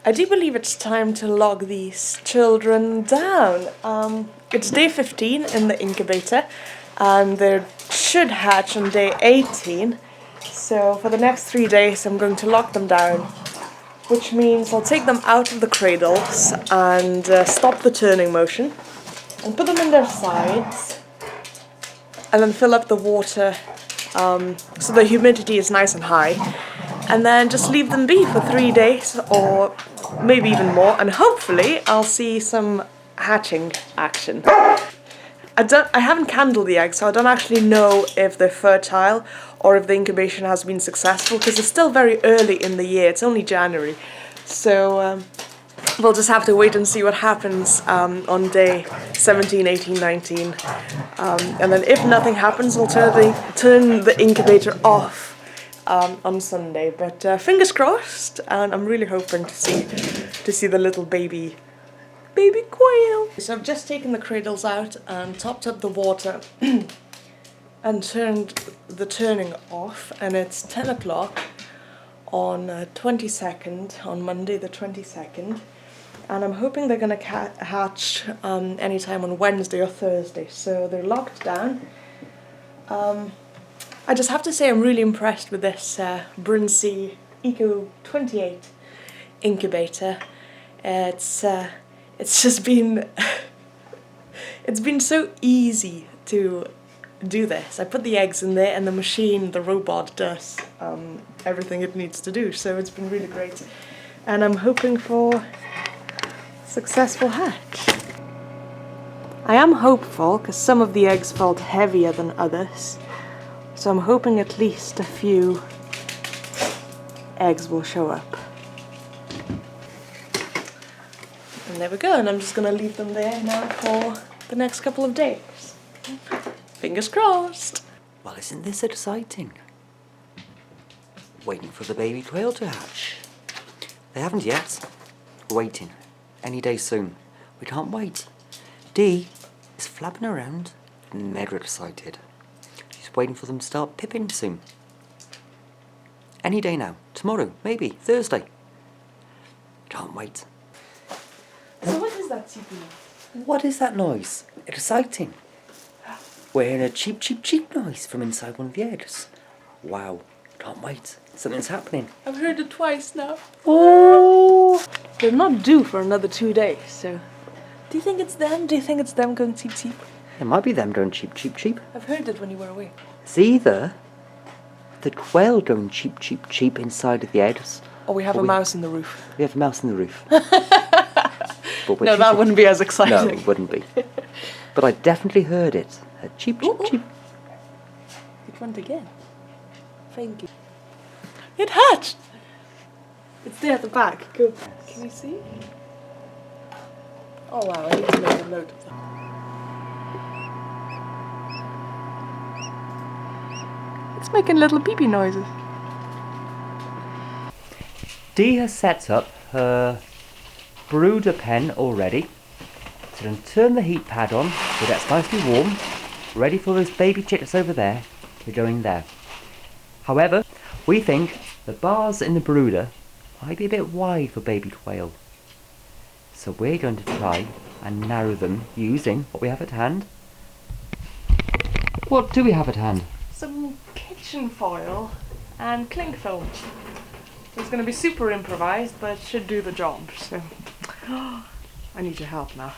I do believe it's time to log these children down. It's day 15 in the incubator and they should hatch on day 18. So for the next 3 days I'm going to lock them down, which means I'll take them out of the cradles and stop the turning motion and put them in their sides and then fill up the water so the humidity is nice and high, and then just leave them be for 3 days or maybe even more, and hopefully I'll see some hatching action. I haven't candled the eggs, so I don't actually know if they're fertile or if the incubation has been successful, because it's still very early in the year, it's only January. So we'll just have to wait and see what happens on day 17, 18, 19. And then if nothing happens, we'll turn the incubator off on Sunday. But fingers crossed, and I'm really hoping to see the little baby quail. So I've just taken the cradles out and topped up the water and turned the turning off, and it's 10 o'clock on 22nd, on Monday the 22nd, and I'm hoping they're going to hatch anytime on Wednesday or Thursday, so they're locked down. I just have to say I'm really impressed with this Brinsea Eco 28 incubator. It's just been it's been so easy to do this. I put the eggs in there and the machine, the robot, does everything it needs to do, so it's been really great, and I'm hoping for successful hatch. I am hopeful because some of the eggs felt heavier than others, so I'm hoping at least a few eggs will show up. And there we go, and I'm just going to leave them there now for the next couple of days. Fingers crossed. Well, isn't this exciting? Waiting for the baby quail to hatch. They haven't yet. We're waiting. Any day soon. We can't wait. Dee is flapping around, mega excited. She's waiting for them to start pipping soon. Any day now. Tomorrow, maybe. Thursday. Can't wait. So what is that, CP? What is that noise? Exciting. We're hearing a cheep, cheep, cheep noise from inside one of the eggs. Wow. Can't wait. Something's happening. I've heard it twice now. Oh! They're not due for another 2 days, so... Do you think it's them? Do you think it's them going cheep, cheep? It might be them going cheep, cheep, cheep. I've heard it when you were away. It's either the quail going cheep, cheep, cheep inside of the eggs. Or we have a mouse in the roof. We have a mouse in the roof. No, that wouldn't be as exciting. No, it wouldn't be. But I definitely heard it. A cheep, cheep, cheep. It went again. Thank you. It hatched! It's there at the back. Go. Can you see? Oh wow, I need to make a note of that. It's making little pee-pee noises. Dee has set up her brooder pen already. So then turn the heat pad on so that's nicely warm. Ready for those baby chicks over there. They're going there. However, we think the bars in the brooder might be a bit wide for baby quail. So we're going to try and narrow them using what we have at hand. What do we have at hand? Some kitchen foil and cling film. So it's going to be super improvised, but it should do the job. So I need your help now.